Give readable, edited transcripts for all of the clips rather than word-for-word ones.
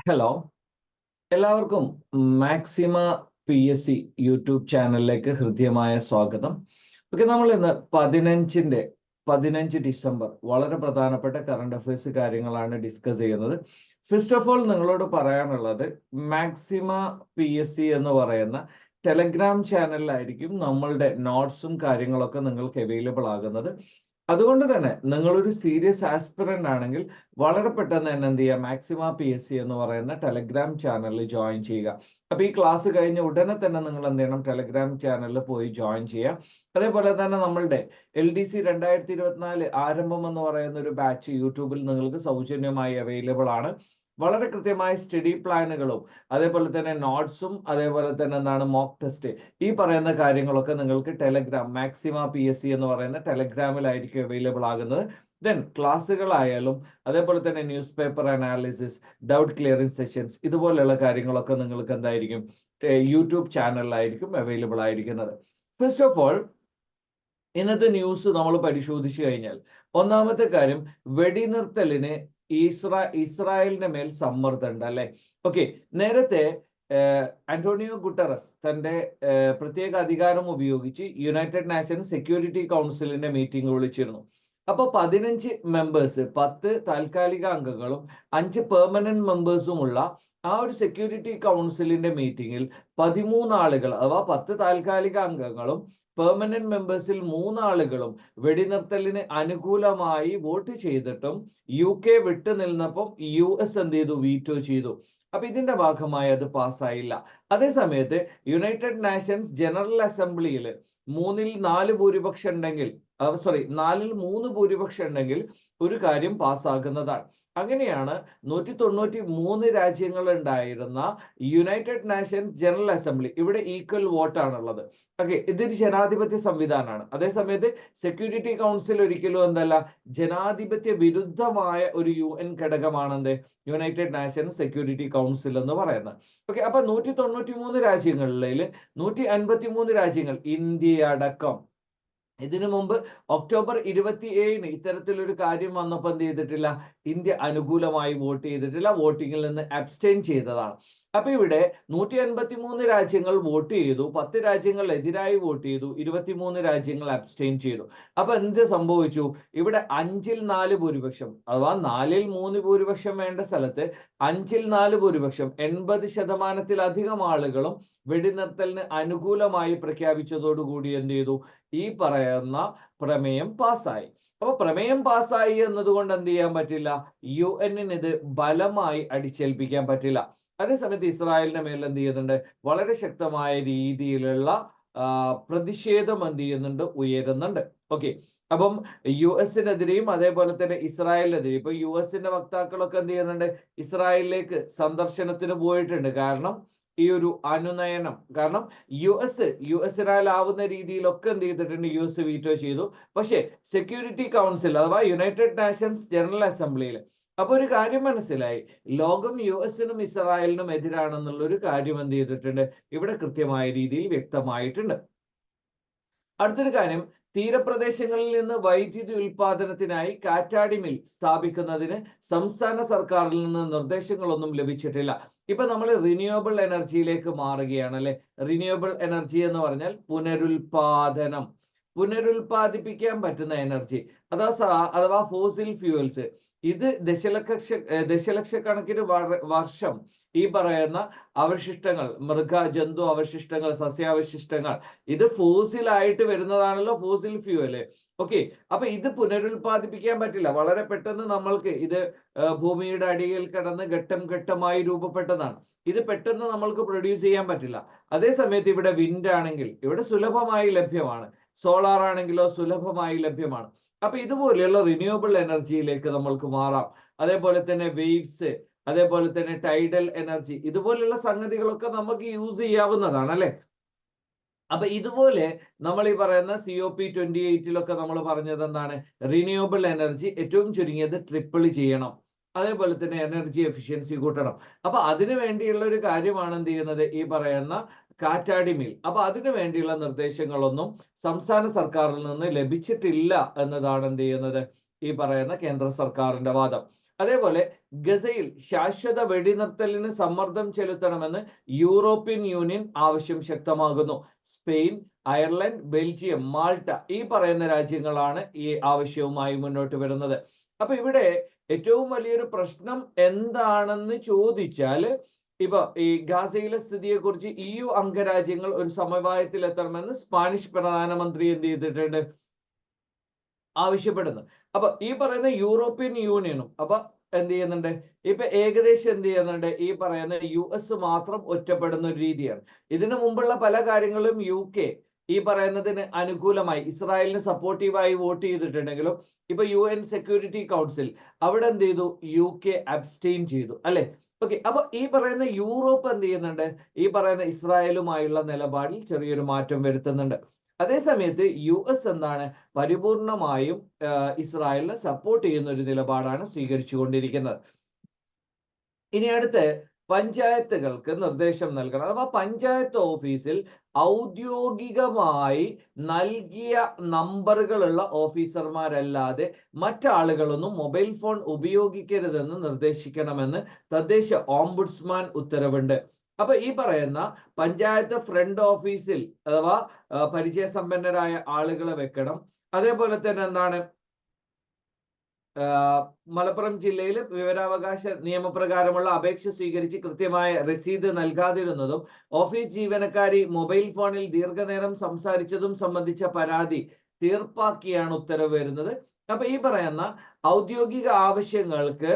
Hello, എല്ലാവർക്കും maxima PSC YouTube ചാനലിലേക്ക് ഹൃദ്യമായ സ്വാഗതം. ഓക്കെ, നമ്മൾ ഇന്ന് 15 ഡിസംബർ വളരെ പ്രധാനപ്പെട്ട കറണ്ട് അഫയേഴ്സ് കാര്യങ്ങളാണ് ഡിസ്കസ് ചെയ്യുന്നത്. ഫസ്റ്റ് ഓഫ് ഓൾ നിങ്ങളോട് പറയാനുള്ളത്, മാക്സിമ PSC എന്ന് പറയുന്ന ടെലഗ്രാം ചാനലിലായിരിക്കും നമ്മളുടെ നോട്ട്സും കാര്യങ്ങളൊക്കെ നിങ്ങൾക്ക് അവൈലബിൾ ആകുന്നത്. അതുകൊണ്ട് തന്നെ നിങ്ങളൊരു സീരിയസ് ആസ്പിറന്റ് ആണെങ്കിൽ വളരെ പെട്ടെന്ന് തന്നെ എന്ത് ചെയ്യുക, മാക്സിമ PSC എന്ന് പറയുന്ന ടെലഗ്രാം ചാനലിൽ ജോയിൻ ചെയ്യുക. അപ്പൊ ഈ ക്ലാസ് കഴിഞ്ഞ ഉടനെ തന്നെ നിങ്ങൾ എന്ത് ചെയ്യണം, ടെലഗ്രാം ചാനലിൽ പോയി ജോയിൻ ചെയ്യുക. അതേപോലെ തന്നെ നമ്മളുടെ LDC 2024 ആരംഭം എന്ന് പറയുന്ന ഒരു ബാച്ച് യൂട്യൂബിൽ നിങ്ങൾക്ക് സൗജന്യമായി അവൈലബിൾ ആണ്. വളരെ കൃത്യമായ സ്റ്റഡി പ്ലാനുകളും അതേപോലെ തന്നെ നോട്ട്സും അതേപോലെ തന്നെ എന്താണ് മോക്ക് ടെസ്റ്റ്, ഈ പറയുന്ന കാര്യങ്ങളൊക്കെ നിങ്ങൾക്ക് ടെലഗ്രാം മാക്സിമ PSC എന്ന് പറയുന്ന ടെലഗ്രാമിലായിരിക്കും അവൈലബിൾ ആകുന്നത്. ദെൻ ക്ലാസ്സുകളായാലും അതേപോലെ തന്നെ news paper analysis, doubt clearing sessions, ഇതുപോലെയുള്ള കാര്യങ്ങളൊക്കെ നിങ്ങൾക്ക് എന്തായിരിക്കും, യൂട്യൂബ് ചാനലിലായിരിക്കും അവൈലബിൾ ആയിരിക്കുന്നത്. ഫസ്റ്റ് ഓഫ് ഓൾ ഇന്നത്തെ ന്യൂസ് നമ്മൾ പരിശോധിച്ചു കഴിഞ്ഞാൽ, ഒന്നാമത്തെ കാര്യം, വെടിനിർത്തലിന് ഇസ്രായേലിന്റെ മേൽ സമ്മർദ്ദമുണ്ട് അല്ലെ. ഓക്കെ, നേരത്തെ അന്റോണിയോ ഗുട്ടറസ് തന്റെ പ്രത്യേക അധികാരം ഉപയോഗിച്ച് യുണൈറ്റഡ് നേഷൻസ് സെക്യൂരിറ്റി കൗൺസിലിന്റെ മീറ്റിംഗ് വിളിച്ചിരുന്നു. അപ്പൊ 15 മെമ്പേഴ്സ്, 10 താൽക്കാലിക അംഗങ്ങളും 5 പെർമനന്റ് മെമ്പേഴ്സുമുള്ള ആ ഒരു സെക്യൂരിറ്റി കൗൺസിലിന്റെ മീറ്റിംഗിൽ 13 ആളുകൾ, അഥവാ 10 താൽക്കാലിക അംഗങ്ങളും പെർമനന്റ് മെമ്പേഴ്സിൽ 3 ആളുകളും വെടിനിർത്തലിന് അനുകൂലമായി വോട്ട് ചെയ്തിട്ടും UK വിട്ടുനിന്നപ്പം US എന്ത് ചെയ്തു, വീറ്റോ ചെയ്തു. അപ്പൊ ഇതിന്റെ ഭാഗമായി അത് പാസ്സായില്ല. അതേസമയത്ത് യുണൈറ്റഡ് നേഷൻസ് ജനറൽ അസംബ്ലിയിൽ 4 ഭൂരിപക്ഷം ഉണ്ടെങ്കിൽ, 3 ഭൂരിപക്ഷം ഉണ്ടെങ്കിൽ ഒരു കാര്യം പാസ്സാകുന്നതാണ്. അങ്ങനെയാണ് 193 രാജ്യങ്ങൾ ഉണ്ടായിരുന്ന യുണൈറ്റഡ് നേഷൻസ് ജനറൽ അസംബ്ലി, ഇവിടെ ഈക്വൽ വോട്ടാണുള്ളത്. ഓക്കെ, ഇതൊരു ജനാധിപത്യ സംവിധാനമാണ്. അതേസമയത്ത് സെക്യൂരിറ്റി കൗൺസിൽ ഒരിക്കലും എന്തല്ല, ജനാധിപത്യ വിരുദ്ധമായ ഒരു UN ഘടകമാണെന്ത്, യുണൈറ്റഡ് നേഷൻസ് സെക്യൂരിറ്റി കൗൺസിൽ എന്ന് പറയുന്നത്. ഓക്കെ, അപ്പൊ 193 രാജ്യങ്ങളിൽ 153 രാജ്യങ്ങൾ, ഇന്ത്യ അടക്കം, ഇതിനു മുമ്പ് ഒക്ടോബർ 27 ഇത്തരത്തിലൊരു കാര്യം വന്നപ്പോൾ എന്ത് ചെയ്തിട്ടില്ല, ഇന്ത്യ അനുകൂലമായി വോട്ട് ചെയ്തിട്ടില്ല, വോട്ടിങ്ങിൽ നിന്ന് അബ്സ്റ്റെയിൻ ചെയ്തതാണ്. അപ്പൊ ഇവിടെ 153 രാജ്യങ്ങൾ വോട്ട് ചെയ്തു, 10 രാജ്യങ്ങൾ എതിരായി വോട്ട് ചെയ്തു, 23 രാജ്യങ്ങൾ അബ്സ്റ്റെയിൻ ചെയ്തു. അപ്പൊ എന്ത് സംഭവിച്ചു, ഇവിടെ 5-ൽ 4 ഭൂരിപക്ഷം, അഥവാ 4-ൽ 3 ഭൂരിപക്ഷം വേണ്ട സ്ഥലത്ത് 5-ൽ 4 ഭൂരിപക്ഷം, 80% ആളുകളും വെടിനിർത്തലിന് അനുകൂലമായി പ്രഖ്യാപിച്ചതോടുകൂടി എന്ത് ചെയ്തു, ഈ പറയുന്ന പ്രമേയം പാസ്സായി. അപ്പൊ പ്രമേയം പാസ്സായി എന്നതുകൊണ്ട് എന്ത് ചെയ്യാൻ പറ്റില്ല, UN ഇത് ബലമായി അടിച്ചേൽപ്പിക്കാൻ പറ്റില്ല. അതേസമയത്ത് ഇസ്രായേലിന്റെ മേൽ എന്ത് ചെയ്യുന്നുണ്ട്, വളരെ ശക്തമായ രീതിയിലുള്ള പ്രതിഷേധം എന്ത് ചെയ്യുന്നുണ്ട്, ഉയരുന്നുണ്ട്. ഓക്കെ, അപ്പം US-നെതിരെയും അതേപോലെ തന്നെ ഇസ്രായേലിനെതിരെയും, ഇപ്പൊ US-ന്റെ വക്താക്കളൊക്കെ എന്ത് ചെയ്യുന്നുണ്ട്, ഇസ്രായേലിലേക്ക് സന്ദർശനത്തിന് പോയിട്ടുണ്ട്. കാരണം ഈ ഒരു അനുനയനം, കാരണം യുഎസിനാലാവുന്ന രീതിയിലൊക്കെ എന്ത് ചെയ്തിട്ടുണ്ട്, US വീറ്റോ ചെയ്തു. പക്ഷേ സെക്യൂരിറ്റി കൗൺസിൽ അഥവാ യുണൈറ്റഡ് നേഷൻസ് ജനറൽ അസംബ്ലിയിൽ, അപ്പൊ ഒരു കാര്യം മനസ്സിലായി, ലോകം US-നും ഇസ്രായേലിനും എതിരാണെന്നുള്ള ഒരു കാര്യം എന്ത് ചെയ്തിട്ടുണ്ട്, ഇവിടെ കൃത്യമായ രീതിയിൽ വ്യക്തമായിട്ടുണ്ട്. അടുത്തൊരു കാര്യം, തീരപ്രദേശങ്ങളിൽ നിന്ന് വൈദ്യുതി ഉൽപാദനത്തിനായി കാറ്റാടി മിൽ സ്ഥാപിക്കുന്നതിന് സംസ്ഥാന സർക്കാരിൽ നിന്ന് നിർദ്ദേശങ്ങളൊന്നും ലഭിച്ചിട്ടില്ല. ഇപ്പൊ നമ്മൾ റിന്യൂവബിൾ എനർജിയിലേക്ക് മാറുകയാണ് അല്ലെ. റിന്യൂവബിൾ എനർജി എന്ന് പറഞ്ഞാൽ പുനരുൽപാദിപ്പിക്കാൻ പറ്റുന്ന എനർജി, അഥവാ ഫോസിൽ ഫ്യൂവൽസ്. ഇത് ദശലക്ഷക്കണക്കിന് വർഷം ഈ പറയുന്ന അവശിഷ്ടങ്ങൾ, ജന്തു അവശിഷ്ടങ്ങൾ, സസ്യാവശിഷ്ടങ്ങൾ, ഇത് ഫോസിലായിട്ട് വരുന്നതാണല്ലോ ഫോസിൽ ഫ്യൂവല്. ഓക്കെ, അപ്പൊ ഇത് പുനരുൽപാദിപ്പിക്കാൻ പറ്റില്ല. വളരെ പെട്ടെന്ന് നമ്മൾക്ക് ഇത് ഭൂമിയുടെ അടിയിൽ കിടന്ന് ഘട്ടം ഘട്ടമായി രൂപപ്പെട്ടതാണ്. ഇത് പെട്ടെന്ന് നമ്മൾക്ക് പ്രൊഡ്യൂസ് ചെയ്യാൻ പറ്റില്ല. അതേ സമയത്ത് ഇവിടെ വിൻഡ് ആണെങ്കിൽ ഇവിടെ സുലഭമായി ലഭ്യമാണ്, സോളാർ ആണെങ്കിലോ സുലഭമായി ലഭ്യമാണ്. അപ്പൊ ഇതുപോലെയുള്ള റിന്യൂവബിൾ എനർജിയിലേക്ക് നമ്മൾക്ക് മാറാം. അതേപോലെ തന്നെ വേവ്സ്, അതേപോലെ തന്നെ ടൈഡൽ എനർജി, ഇതുപോലെയുള്ള സംഗതികളൊക്കെ നമുക്ക് യൂസ് ചെയ്യാവുന്നതാണ് അല്ലെ. അപ്പൊ ഇതുപോലെ നമ്മൾ ഈ പറയുന്ന COP28 നമ്മൾ പറഞ്ഞത് എന്താണ്, റിന്യൂവബിൾ എനർജി ഏറ്റവും ചുരുങ്ങിയത് ട്രിപ്പിൾ ചെയ്യണം, അതേപോലെ തന്നെ എനർജി എഫിഷ്യൻസി കൂട്ടണം. അപ്പൊ അതിനു വേണ്ടിയുള്ള ഒരു കാര്യമാണ് എന്ത് ചെയ്യുന്നത്, ഈ പറയുന്ന കാറ്റാടി മിൽ. അപ്പൊ അതിനു വേണ്ടിയുള്ള നിർദ്ദേശങ്ങളൊന്നും സംസ്ഥാന സർക്കാരിൽ നിന്ന് ലഭിച്ചിട്ടില്ല എന്നതാണ് എന്ത് ചെയ്യുന്നത്, ഈ പറയുന്ന കേന്ദ്ര സർക്കാരിന്റെ വാദം. അതേപോലെ ഗസയിൽ ശാശ്വത വെടിനിർത്തലിന് സമ്മർദ്ദം ചെലുത്തണമെന്ന് യൂറോപ്യൻ യൂണിയൻ ആവശ്യം ശക്തമാകുന്നു. സ്പെയിൻ, അയർലൻഡ്, ബെൽജിയം, മാൾട്ട ഈ പറയുന്ന രാജ്യങ്ങളാണ് ഈ ആവശ്യവുമായി മുന്നോട്ട് വരുന്നത്. അപ്പൊ ഇവിടെ ഏറ്റവും വലിയൊരു പ്രശ്നം എന്താണെന്ന് ചോദിച്ചാൽ, ഇപ്പൊ ഈ ഗാസയിലെ സ്ഥിതിയെ കുറിച്ച് EU അംഗരാജ്യങ്ങൾ ഒരു സമവായത്തിൽ എത്തണമെന്ന് സ്പാനിഷ് പ്രധാനമന്ത്രി എന്ത് ചെയ്തിട്ടുണ്ട്, ആവശ്യപ്പെടുന്നു. അപ്പൊ ഈ പറയുന്ന യൂറോപ്യൻ യൂണിയനും അപ്പൊ എന്ത് ചെയ്യുന്നുണ്ട്, ഇപ്പൊ ഏകദേശം എന്ത് ചെയ്യുന്നുണ്ട്, ഈ പറയുന്ന US മാത്രം ഒറ്റപ്പെടുന്ന ഒരു രീതിയാണ്. ഇതിനു മുമ്പുള്ള പല കാര്യങ്ങളും UK ഈ പറയുന്നതിന് അനുകൂലമായി ഇസ്രായേലിന് സപ്പോർട്ടീവായി വോട്ട് ചെയ്തിട്ടുണ്ടെങ്കിലും ഇപ്പൊ UN സെക്യൂരിറ്റി കൗൺസിൽ അവിടെ എന്ത് ചെയ്തു, UK അബ്സ്റ്റെയിൻ ചെയ്തു, അല്ലെ? ഓക്കെ, അപ്പൊ ഈ പറയുന്ന യൂറോപ്പ് എന്ത് ചെയ്യുന്നുണ്ട്, ഈ പറയുന്ന ഇസ്രായേലുമായുള്ള നിലപാടിൽ ചെറിയൊരു മാറ്റം വരുത്തുന്നുണ്ട്. അതേസമയത്ത് US എന്താണ്, പരിപൂർണമായും ഇസ്രായേലിനെ സപ്പോർട്ട് ചെയ്യുന്ന ഒരു നിലപാടാണ് സ്വീകരിച്ചുകൊണ്ടിരിക്കുന്നത്. ഇനി അടുത്ത് പഞ്ചായത്തുകൾക്ക് നിർദ്ദേശം നൽകണം. അഥവാ പഞ്ചായത്ത് ഓഫീസിൽ ഔദ്യോഗികമായി നൽകിയ നമ്പറുകളുള്ള ഓഫീസർമാരല്ലാതെ മറ്റാളുകളൊന്നും മൊബൈൽ ഫോൺ ഉപയോഗിക്കരുതെന്ന് നിർദ്ദേശിക്കണമെന്ന് തദ്ദേശ ഓംബുഡ്സ്മാൻ ഉത്തരവുണ്ട്. അപ്പൊ ഈ പറയുന്ന പഞ്ചായത്ത് ഫ്രണ്ട് ഓഫീസിൽ അഥവാ പരിചയസമ്പന്നരായ ആളുകളെ വെക്കണം. അതേപോലെ തന്നെ എന്താണ്, മലപ്പുറം ജില്ലയിൽ വിവരാവകാശ നിയമപ്രകാരമുള്ള അപേക്ഷ സ്വീകരിച്ച് കൃത്യമായ രസീത് നൽകാതിരുന്നതും ഓഫീസ് ജീവനക്കാരി മൊബൈൽ ഫോണിൽ ദീർഘനേരം സംസാരിച്ചതും സംബന്ധിച്ച പരാതി തീർപ്പാക്കിയാണ് ഉത്തരവ് വരുന്നത്. അപ്പൊ ഈ പറയുന്ന ഔദ്യോഗിക ആവശ്യങ്ങൾക്ക്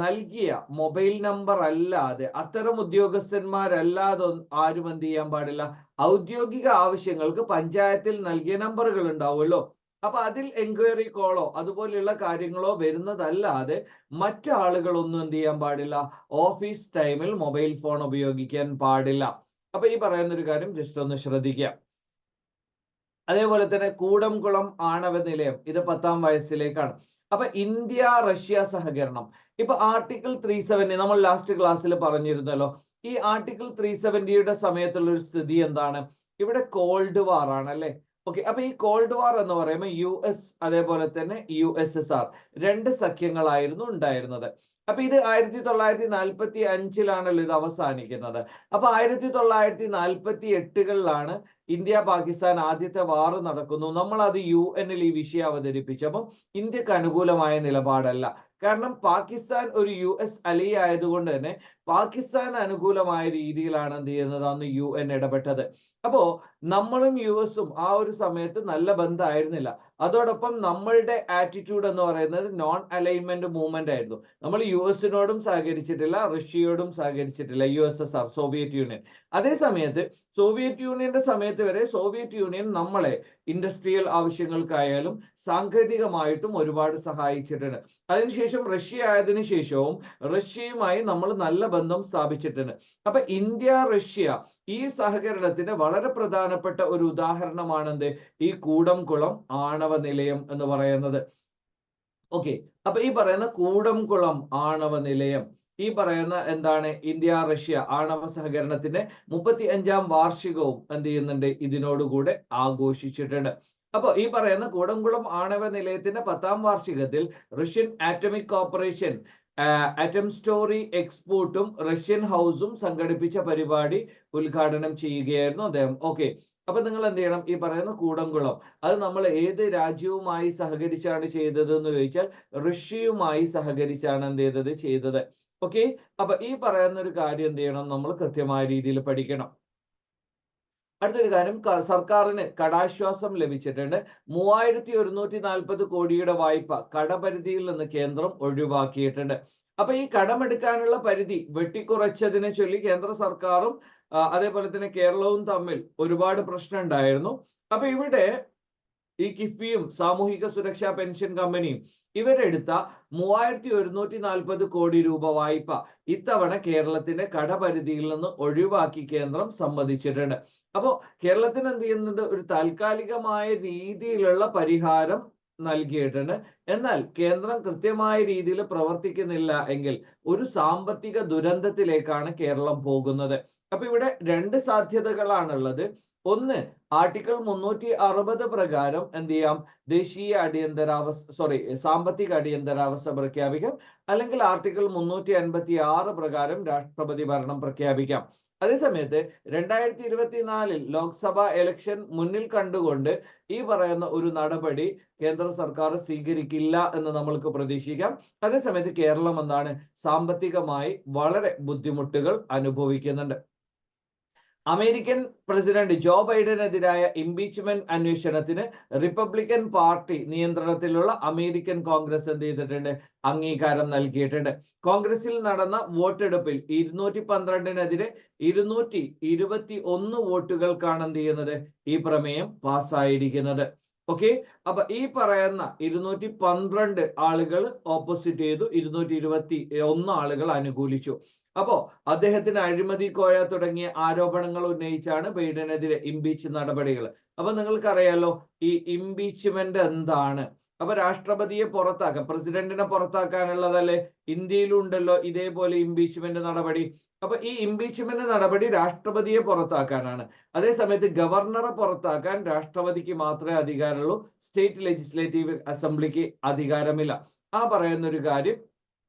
നൽകിയ മൊബൈൽ നമ്പർ അല്ലാതെ അത്തരം ഉദ്യോഗസ്ഥന്മാരല്ലാതെ ആരും എന്ത് ചെയ്യാൻ പാടില്ല, ഔദ്യോഗിക ആവശ്യങ്ങൾക്ക് പഞ്ചായത്തിൽ നൽകിയ നമ്പറുകൾ ഉണ്ടാവുമല്ലോ, അപ്പൊ അതിൽ എൻക്വയറി കോളോ അതുപോലെയുള്ള കാര്യങ്ങളോ വരുന്നതല്ലാതെ മറ്റാളുകളൊന്നും എന്ത് ചെയ്യാൻ പാടില്ല, ഓഫീസ് ടൈമിൽ മൊബൈൽ ഫോൺ ഉപയോഗിക്കാൻ പാടില്ല. അപ്പൊ ഈ പറയുന്ന ഒരു കാര്യം ജസ്റ്റ് ഒന്ന് ശ്രദ്ധിക്കാം. അതേപോലെ തന്നെ കൂടംകുളം ആണവ നിലയം ഇത് 10ാം വയസ്സിലേക്കാണ്. അപ്പൊ ഇന്ത്യ റഷ്യ സഹകരണം, ഇപ്പൊ ആർട്ടിക്കിൾ 370 നമ്മൾ ലാസ്റ്റ് ക്ലാസ്സിൽ പറഞ്ഞിരുന്നല്ലോ. ഈ ആർട്ടിക്കിൾ 370യുടെ സമയത്തുള്ള ഒരു സ്ഥിതി എന്താണ്, ഇവിടെ കോൾഡ് വാർ ആണ്, അല്ലെ? ഓക്കെ, അപ്പൊ ഈ കോൾഡ് വാർ എന്ന് പറയുമ്പോൾ US അതേപോലെ തന്നെ USSR രണ്ട് സഖ്യങ്ങളായിരുന്നു ഉണ്ടായിരുന്നത്. അപ്പൊ ഇത് 1945-ലാണല്ലോ ഇത് അവസാനിക്കുന്നത്. അപ്പൊ 1948-കളിലാണ് ഇന്ത്യ പാകിസ്ഥാൻ ആദ്യത്തെ വാർ നടക്കുന്നു. നമ്മൾ അത് UN-ൽ ഈ വിഷയം അവതരിപ്പിച്ചപ്പോൾ ഇന്ത്യക്ക് അനുകൂലമായ നിലപാടല്ല. കാരണം പാകിസ്ഥാൻ ഒരു US അലി ആയതുകൊണ്ട് തന്നെ പാകിസ്ഥാൻ അനുകൂലമായ രീതിയിലാണ് എന്ത് ചെയ്യുന്നത്, അന്ന് UN ഇടപെട്ടത്. അപ്പോ നമ്മളും US-ഉം ആ ഒരു സമയത്ത് നല്ല ബന്ധമായിരുന്നില്ല. അതോടൊപ്പം നമ്മളുടെ ആറ്റിറ്റ്യൂഡ് എന്ന് പറയുന്നത് നോൺ അലൈൻമെന്റ് മൂവ്മെന്റ് ആയിരുന്നു. നമ്മൾ US-നോടും സഹകരിച്ചിട്ടില്ല, റഷ്യയോടും സഹകരിച്ചിട്ടില്ല, USSR സോവിയറ്റ് യൂണിയൻ. അതേ സമയത്ത് സോവിയറ്റ് യൂണിയന്റെ സമയത്ത് വരെ സോവിയറ്റ് യൂണിയൻ നമ്മളെ ഇൻഡസ്ട്രിയൽ ആവശ്യങ്ങൾക്കായാലും സാങ്കേതികമായിട്ടും ഒരുപാട് സഹായിച്ചിട്ടുണ്ട്. അതിനുശേഷം റഷ്യ ആയതിനു ശേഷവും റഷ്യയുമായി നമ്മൾ നല്ല ബന്ധം സ്ഥാപിച്ചിട്ടുണ്ട്. അപ്പൊ ഇന്ത്യ റഷ്യ ഈ സഹകരണത്തിന്റെ വളരെ പ്രധാനപ്പെട്ട ഒരു ഉദാഹരണമാണ് എന്ത്, ഈ കൂടംകുളം ആണവ നിലയം എന്ന് പറയുന്നത്. ഓക്കെ, അപ്പൊ ഈ പറയുന്ന കൂടംകുളം ആണവ നിലയം ഈ പറയുന്ന എന്താണ്, ഇന്ത്യ റഷ്യ ആണവ സഹകരണത്തിന്റെ 35ാം വാർഷികവും എന്ത് ചെയ്യുന്നുണ്ട്, ഇതിനോടുകൂടെ ആഘോഷിച്ചിട്ടുണ്ട്. അപ്പൊ ഈ പറയുന്ന കൂടംകുളം ആണവ നിലയത്തിന്റെ 10ാം വാർഷികത്തിൽ റഷ്യൻ ആറ്റമിക് കോർപ്പറേഷൻ ആറ്റം സ്റ്റോറി എക്സ്പോർട്ടും റഷ്യൻ ഹൗസും സംഘടിപ്പിച്ച പരിപാടി ഉദ്ഘാടനം ചെയ്യുകയായിരുന്നു അദ്ദേഹം. ഓക്കെ, അപ്പൊ നിങ്ങൾ എന്ത് ചെയ്യണം, ഈ പറയുന്ന കൂടംകുളം അത് നമ്മൾ ഏത് രാജ്യവുമായി സഹകരിച്ചാണ് ചെയ്തത് എന്ന് ചോദിച്ചാൽ റഷ്യയുമായി സഹകരിച്ചാണ് എന്ത് ചെയ്തത്. ഓക്കെ, അപ്പൊ ഈ പറയുന്ന ഒരു കാര്യം എന്ത് ചെയ്യണം, നമ്മൾ കൃത്യമായ രീതിയിൽ പഠിക്കണം. അടുത്തൊരു കാര്യം, സർക്കാരിന് കടാശ്വാസം ലഭിച്ചിട്ടുണ്ട്. 3140 കോടിയുടെ വായ്പ കടപരിധിയിൽ നിന്ന് കേന്ദ്രം ഒഴിവാക്കിയിട്ടുണ്ട്. അപ്പൊ ഈ കടമെടുക്കാനുള്ള പരിധി വെട്ടിക്കുറച്ചതിനെ ചൊല്ലി കേന്ദ്ര സർക്കാരും അതേപോലെ തന്നെ കേരളവും തമ്മിൽ ഒരുപാട് പ്രശ്നം ഉണ്ടായിരുന്നു. അപ്പൊ ഇവിടെ ഈ കിഫ്ബിയും സാമൂഹിക സുരക്ഷാ പെൻഷൻ കമ്പനിയും ഇവരെടുത്ത 3140 കോടി രൂപ വായ്പ ഇത്തവണ കേരളത്തിന്റെ കടപരിധിയിൽ നിന്ന് ഒഴിവാക്കി കേന്ദ്രം സമ്മതിച്ചിട്ടുണ്ട്. അപ്പോ കേരളത്തിന് എന്ത് ചെയ്യുന്നുണ്ട്, ഒരു താൽക്കാലികമായ രീതിയിലുള്ള പരിഹാരം നൽകിയിട്ടുണ്ട്. എന്നാൽ കേന്ദ്രം കൃത്യമായ രീതിയിൽ പ്രവർത്തിക്കുന്നില്ല എങ്കിൽ ഒരു സാമ്പത്തിക ദുരന്തത്തിലേക്കാണ് കേരളം പോകുന്നത്. അപ്പൊ ഇവിടെ രണ്ട് സാധ്യതകളാണുള്ളത്. ഒന്ന്, ആർട്ടിക്കിൾ 360 പ്രകാരം എന്ത് ചെയ്യാം, ദേശീയ സാമ്പത്തിക അടിയന്തരാവസ്ഥ പ്രഖ്യാപിക്കാം, അല്ലെങ്കിൽ ആർട്ടിക്കിൾ 356 പ്രകാരം രാഷ്ട്രപതി ഭരണം പ്രഖ്യാപിക്കാം. അതേസമയത്ത് 2024 ലോക്സഭാ ഇലക്ഷൻ മുന്നിൽ കണ്ടുകൊണ്ട് ഈ പറയുന്ന ഒരു നടപടി കേന്ദ്ര സർക്കാർ സ്വീകരിക്കില്ല എന്ന് നമ്മൾക്ക് പ്രതീക്ഷിക്കാം. അതേസമയത്ത് കേരളം എന്താണ്, സാമ്പത്തികമായി വളരെ ബുദ്ധിമുട്ടുകൾ അനുഭവിക്കുന്നുണ്ട്. അമേരിക്കൻ പ്രസിഡന്റ് ജോ ബൈഡനെതിരായ ഇംപീച്ച്മെന്റ് അന്വേഷണത്തിന് റിപ്പബ്ലിക്കൻ പാർട്ടി നിയന്ത്രണത്തിലുള്ള അമേരിക്കൻ കോൺഗ്രസ് എന്ത് ചെയ്തിട്ടുണ്ട്, അംഗീകാരം നൽകിയിട്ടുണ്ട്. കോൺഗ്രസിൽ നടന്ന വോട്ടെടുപ്പിൽ 212-നെതിരെ 221 വോട്ടുകൾക്കാണ് എന്ത് ചെയ്യുന്നത്, ഈ പ്രമേയം പാസ്സായിരിക്കുന്നത്. ഓക്കെ, അപ്പൊ ഈ പറയുന്ന 212 ആളുകൾ ഓപ്പോസിറ്റ് ചെയ്തു, 221 ആളുകൾ അനുകൂലിച്ചു. അപ്പോ അദ്ദേഹത്തിന് അഴിമതി കോഴ തുടങ്ങിയ ആരോപണങ്ങൾ ഉന്നയിച്ചാണ് ബൈഡനെതിരെ ഇംപീച്ച് നടപടികൾ. അപ്പൊ നിങ്ങൾക്കറിയാലോ ഈ ഇംപീച്ച്മെന്റ് എന്താണ്. അപ്പൊ രാഷ്ട്രപതിയെ പുറത്താക്കാം, പ്രസിഡന്റിനെ പുറത്താക്കാനുള്ളതല്ലേ. ഇന്ത്യയിലുണ്ടല്ലോ ഇതേപോലെ ഇംപീച്ച്മെന്റ് നടപടി. അപ്പൊ ഈ ഇംപീച്ച്മെന്റ് നടപടി രാഷ്ട്രപതിയെ പുറത്താക്കാനാണ്. അതേസമയത്ത് ഗവർണറെ പുറത്താക്കാൻ രാഷ്ട്രപതിക്ക് മാത്രമേ അധികാരമുള്ളൂ, സ്റ്റേറ്റ് ലെജിസ്ലേറ്റീവ് അസംബ്ലിക്ക് അധികാരമില്ല. ആ പറയുന്ന ഒരു കാര്യം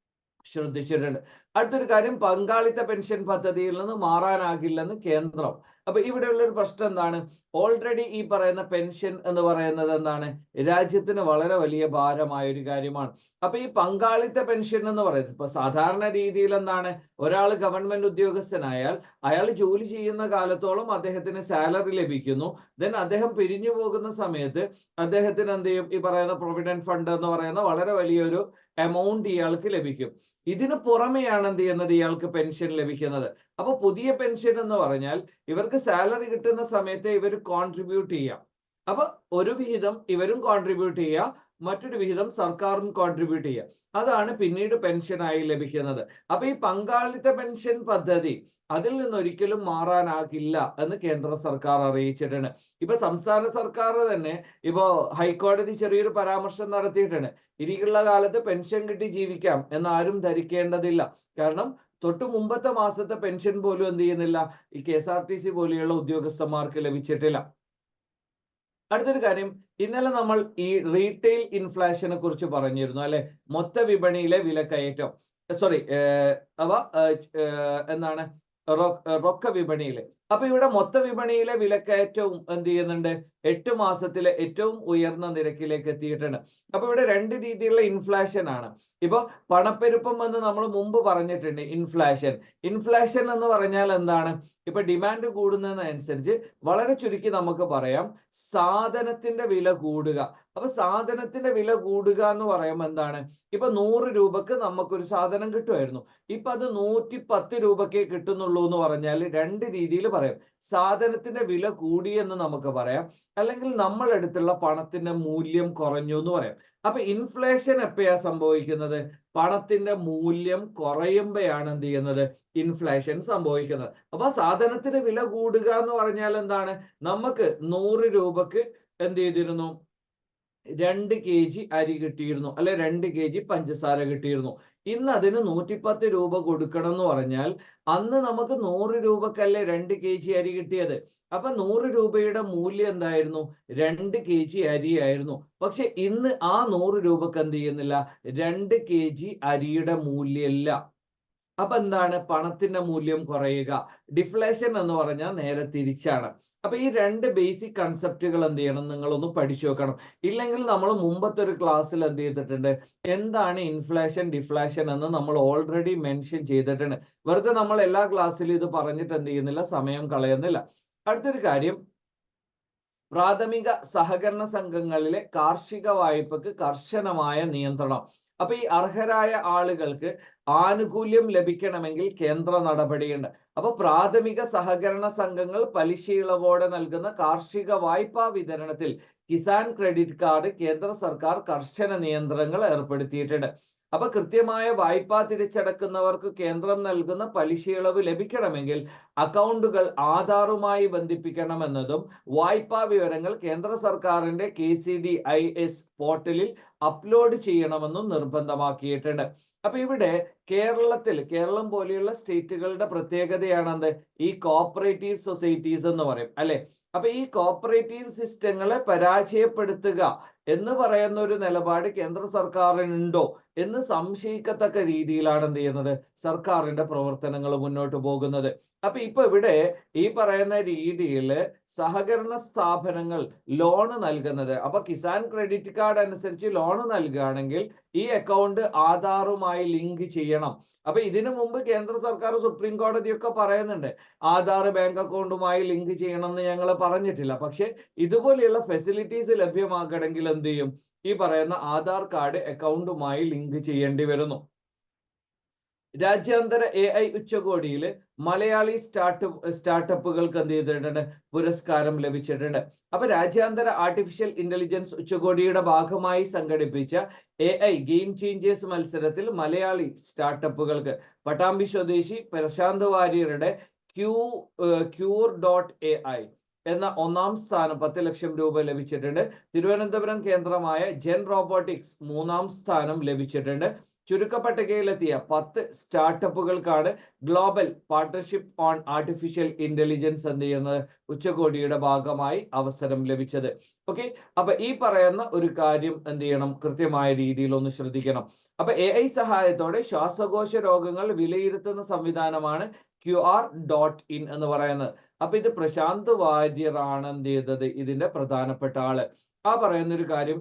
ശ്രദ്ധിച്ചിട്ടുണ്ട്. അടുത്തൊരു കാര്യം, പങ്കാളിത്ത പെൻഷൻ പദ്ധതിയിൽ നിന്ന് മാറാനാകില്ലെന്ന് കേന്ദ്രം. അപ്പൊ ഇവിടെയുള്ള ഒരു പ്രശ്നം എന്താണ്, ഓൾറെഡി ഈ പറയുന്ന പെൻഷൻ എന്ന് പറയുന്നത് എന്താണ്, രാജ്യത്തിന് വളരെ വലിയ ഭാരമായ ഒരു കാര്യമാണ്. അപ്പൊ ഈ പങ്കാളിത്ത പെൻഷൻ എന്ന് പറയുന്നത് ഇപ്പൊ സാധാരണ രീതിയിൽ എന്താണ്, ഒരാൾ ഗവൺമെന്റ് ഉദ്യോഗസ്ഥനായാൽ അയാൾ ജോലി ചെയ്യുന്ന കാലത്തോളം അദ്ദേഹത്തിന് സാലറി ലഭിക്കുന്നു. ദെൻ അദ്ദേഹം പിരിഞ്ഞു പോകുന്ന സമയത്ത് അദ്ദേഹത്തിന് എന്ത് ചെയ്യും, ഈ പറയുന്ന പ്രൊവിഡന്റ് ഫണ്ട് എന്ന് പറയുന്ന വളരെ വലിയൊരു എമൗണ്ട് ഇയാൾക്ക് ലഭിക്കും. ഇതിന് പുറമെയാണ് എന്ത് ചെയ്യുന്നത്, ഇയാൾക്ക് പെൻഷൻ ലഭിക്കുന്നത്. അപ്പൊ പുതിയ പെൻഷൻ എന്ന് പറഞ്ഞാൽ ഇവർക്ക് സാലറി കിട്ടുന്ന സമയത്ത് ഇവർ കോൺട്രിബ്യൂട്ട് ചെയ്യാം. അപ്പൊ ഒരു വിഹിതം ഇവരും കോൺട്രിബ്യൂട്ട് ചെയ്യുക, മറ്റൊരു വിഹിതം സർക്കാരും കോൺട്രിബ്യൂട്ട് ചെയ്യുക. അതാണ് പിന്നീട് പെൻഷനായി ലഭിക്കുന്നത്. അപ്പൊ ഈ പങ്കാളിത്ത പെൻഷൻ പദ്ധതി അതിൽ നിന്ന് ഒരിക്കലും മാറാനാകില്ല എന്ന് കേന്ദ്ര സർക്കാർ അറിയിച്ചിട്ടുണ്ട്. ഇപ്പൊ സംസ്ഥാന സർക്കാർ തന്നെ ഇപ്പോ ഹൈക്കോടതി ചെറിയൊരു പരാമർശം നടത്തിയിട്ടുണ്ട്. ഇനിയുള്ള കാലത്ത് പെൻഷൻ കിട്ടി ജീവിക്കാം എന്നാരും ധരിക്കേണ്ടതില്ല. കാരണം തൊട്ടു മുമ്പത്തെ മാസത്തെ പെൻഷൻ പോലും എന്ത് ചെയ്യുന്നില്ല, ഈ KSRTC പോലെയുള്ള ഉദ്യോഗസ്ഥന്മാർക്ക് ലഭിച്ചിട്ടില്ല. അടുത്തൊരു കാര്യം, ഇന്നലെ നമ്മൾ ഈ റീറ്റെയിൽ ഇൻഫ്ലേഷനെ കുറിച്ച് പറഞ്ഞിരുന്നു അല്ലെ, മൊത്ത വിപണിയിലെ വിലക്കയറ്റം, എന്താണ് റൊക്ക വിപണിയില്. അപ്പൊ ഇവിടെ മൊത്ത വിപണിയിലെ വിലക്കയറ്റവും എന്ത് ചെയ്യുന്നുണ്ട്, 8 മാസത്തിലെ ഏറ്റവും ഉയർന്ന നിരക്കിലേക്ക് എത്തിയിട്ടുണ്ട്. അപ്പൊ ഇവിടെ രണ്ട് രീതിയിലുള്ള ഇൻഫ്ലേഷൻ ആണ്. ഇപ്പൊ പണപ്പെരുപ്പം എന്ന് നമ്മൾ മുമ്പ് പറഞ്ഞിട്ടുണ്ട്. ഇൻഫ്ലേഷൻ എന്ന് പറഞ്ഞാൽ എന്താണ്, ഇപ്പൊ ഡിമാൻഡ് കൂടുന്നതിനനുസരിച്ച് വളരെ ചുരുക്കി നമുക്ക് പറയാം, സാധനത്തിന്റെ വില കൂടുക. അപ്പൊ സാധനത്തിന്റെ വില കൂടുക എന്ന് പറയുമ്പോൾ എന്താണ്, ഇപ്പൊ 100 രൂപക്ക് നമുക്കൊരു സാധനം കിട്ടുമായിരുന്നു, ഇപ്പൊ അത് 110 രൂപക്കേ കിട്ടുന്നുള്ളൂ എന്ന് പറഞ്ഞാൽ രണ്ട് രീതിയിൽ പറയാം. സാധനത്തിന്റെ വില കൂടി എന്ന് നമുക്ക് പറയാം, അല്ലെങ്കിൽ നമ്മളെടുത്തുള്ള പണത്തിന്റെ മൂല്യം കുറഞ്ഞു എന്ന് പറയാം. അപ്പൊ ഇൻഫ്ലേഷൻ എപ്പോഴാ സംഭവിക്കുന്നത്, പണത്തിന്റെ മൂല്യം കുറയുമ്പോഴാണ് എന്ത് ചെയ്യുന്നത്, ഇൻഫ്ലേഷൻ സംഭവിക്കുന്നത്. അപ്പൊ സാധനത്തിന് വില കൂടുക എന്ന് പറഞ്ഞാൽ എന്താണ്, നമുക്ക് 100 രൂപക്ക് എന്ത് ചെയ്തിരുന്നു, 2 kg അരി കിട്ടിയിരുന്നു, അല്ലെ 2 kg പഞ്ചസാര കിട്ടിയിരുന്നു. ഇന്ന് അതിന് 110 രൂപ കൊടുക്കണം എന്ന് പറഞ്ഞാൽ അന്ന് നമുക്ക് 100 രൂപക്കല്ലേ 2 kg അരി കിട്ടിയത്. അപ്പൊ 100 രൂപയുടെ മൂല്യം എന്തായിരുന്നു, 2 kg അരിയായിരുന്നു. പക്ഷെ ഇന്ന് ആ 100 രൂപക്ക് എന്ത് ചെയ്യുന്നില്ല, 2 kg അരിയുടെ മൂല്യമില്ല. അപ്പൊ എന്താണ്, പണത്തിന്റെ മൂല്യം കുറയുക. ഡിഫ്ലേഷൻ എന്ന് പറഞ്ഞാൽ നേരെ തിരിച്ചാണ്. അപ്പൊ ഈ രണ്ട് ബേസിക് കൺസെപ്റ്റുകൾ എന്ത് ചെയ്യണം, നിങ്ങളൊന്ന് പഠിച്ചു വെക്കണം. ഇല്ലെങ്കിൽ നമ്മൾ മുമ്പത്തെ ഒരു ക്ലാസ്സിൽ എന്ത് ചെയ്തിട്ടുണ്ട്, എന്താണ് ഇൻഫ്ലേഷൻ ഡിഫ്ലേഷൻ എന്ന് നമ്മൾ ഓൾറെഡി മെൻഷൻ ചെയ്തിട്ടുണ്ട്. വെറുതെ നമ്മൾ എല്ലാ ക്ലാസ്സിലും ഇത് പറഞ്ഞിട്ട് എന്ത് ചെയ്യുന്നില്ല, സമയം കളയുന്നില്ല. അടുത്തൊരു കാര്യം, പ്രാഥമിക സഹകരണ സംഘങ്ങളിലെ കാർഷിക വായ്പക്ക് കർശനമായ നിയന്ത്രണം. അപ്പൊ ഈ അർഹരായ ആളുകൾക്ക് ആനുകൂല്യം ലഭിക്കണമെങ്കിൽ കേന്ദ്ര നടപടിയുണ്ട്. അപ്പൊ പ്രാഥമിക സഹകരണ സംഘങ്ങൾ പലിശ ഇളവോടെ നൽകുന്ന കാർഷിക വായ്പാ വിതരണത്തിൽ കിസാൻ ക്രെഡിറ്റ് കാർഡ് കേന്ദ്ര സർക്കാർ കർശന നിയന്ത്രണങ്ങൾ ഏർപ്പെടുത്തിയിട്ടുണ്ട്. അപ്പൊ കൃത്യമായ വായ്പ തിരിച്ചടക്കുന്നവർക്ക് കേന്ദ്രം നൽകുന്ന പലിശ ഇളവ് ലഭിക്കണമെങ്കിൽ അക്കൗണ്ടുകൾ ആധാറുമായി ബന്ധിപ്പിക്കണമെന്നതും വായ്പാ വിവരങ്ങൾ കേന്ദ്ര സർക്കാരിന്റെ KCDIS പോർട്ടലിൽ അപ്ലോഡ് ചെയ്യണമെന്നും നിർബന്ധമാക്കിയിട്ടുണ്ട്. അപ്പൊ ഇവിടെ കേരളം പോലെയുള്ള സ്റ്റേറ്റുകളുടെ പ്രത്യേകതയാണെന്ത്, ഈ കോഓപ്പറേറ്റീവ് സൊസൈറ്റീസ് എന്ന് പറയും അല്ലെ. അപ്പൊ ഈ കോപ്പറേറ്റീവ് സിസ്റ്റങ്ങളെ പരാജയപ്പെടുത്തുക എന്ന് പറയുന്ന ഒരു നിലപാട് കേന്ദ്ര സർക്കാരിനുണ്ടോ എന്ന് സംശയിക്കത്തക്ക രീതിയിലാണ് എന്ത് ചെയ്യുന്നത് സർക്കാരിന്റെ പ്രവർത്തനങ്ങൾ മുന്നോട്ട് പോകുന്നത്. അപ്പൊ ഇപ്പൊ ഇവിടെ ഈ പറയുന്ന രീതിയിൽ സഹകരണ സ്ഥാപനങ്ങൾ ലോണ് നൽകുന്നത്, അപ്പൊ കിസാൻ ക്രെഡിറ്റ് കാർഡ് അനുസരിച്ച് ലോണ് നൽകുകയാണെങ്കിൽ ഈ അക്കൗണ്ട് ആധാറുമായി ലിങ്ക് ചെയ്യണം. അപ്പൊ ഇതിനു മുമ്പ് കേന്ദ്ര സർക്കാർ സുപ്രീം കോടതിയൊക്കെ പറയുന്നുണ്ട് ആധാർ ബാങ്ക് അക്കൗണ്ടുമായി ലിങ്ക് ചെയ്യണം എന്ന് ഞങ്ങൾ പറഞ്ഞിട്ടില്ല. പക്ഷെ ഇതുപോലെയുള്ള ഫെസിലിറ്റീസ് ലഭ്യമാക്കണമെങ്കിൽ എന്ത് ചെയ്യും, ഈ പറയുന്ന ആധാർ കാർഡ് അക്കൗണ്ടുമായി ലിങ്ക് ചെയ്യേണ്ടി വരുന്നു. രാജ്യാന്തര AI ഉച്ചകോടിയിൽ മലയാളി സ്റ്റാർട്ടപ്പുകൾക്ക് എന്ത് ചെയ്തിട്ടുണ്ട്, പുരസ്കാരം ലഭിച്ചിട്ടുണ്ട്. അപ്പൊ രാജ്യാന്തര ആർട്ടിഫിഷ്യൽ ഇന്റലിജൻസ് ഉച്ചകോടിയുടെ ഭാഗമായി സംഘടിപ്പിച്ച AI ഗെയിം ചേഞ്ചേഴ്സ് മത്സരത്തിൽ മലയാളി സ്റ്റാർട്ടപ്പുകൾക്ക് പട്ടാമ്പി സ്വദേശി പ്രശാന്ത് വാര്യരുടെ Cure.ai എന്ന 1ാം സ്ഥാനം 10 ലക്ഷം രൂപ ലഭിച്ചിട്ടുണ്ട്. തിരുവനന്തപുരം കേന്ദ്രമായ ജെൻ റോബോട്ടിക്സ് 3ാം സ്ഥാനം ലഭിച്ചിട്ടുണ്ട്. ചുരുക്കപ്പട്ടികയിലെത്തിയ 10 സ്റ്റാർട്ടപ്പുകൾക്കാണ് Global Partnership on Artificial Intelligence എന്ത് ചെയ്യുന്നത് ഉച്ചകോടിയുടെ ഭാഗമായി അവസരം ലഭിച്ചത്. ഓക്കെ, അപ്പൊ ഈ പറയുന്ന ഒരു കാര്യം എന്ത് ചെയ്യണം, കൃത്യമായ രീതിയിൽ ഒന്ന് ശ്രദ്ധിക്കണം. അപ്പൊ AI സഹായത്തോടെ ശ്വാസകോശ രോഗങ്ങൾ വിലയിരുത്തുന്ന സംവിധാനമാണ് QR.in എന്ന് പറയുന്നത്. അപ്പൊ ഇത് പ്രശാന്ത് വാര്യറാണ് എന്ത് ചെയ്തത്, ഇതിന്റെ പ്രധാനപ്പെട്ട ആള്. ആ പറയുന്ന ഒരു കാര്യം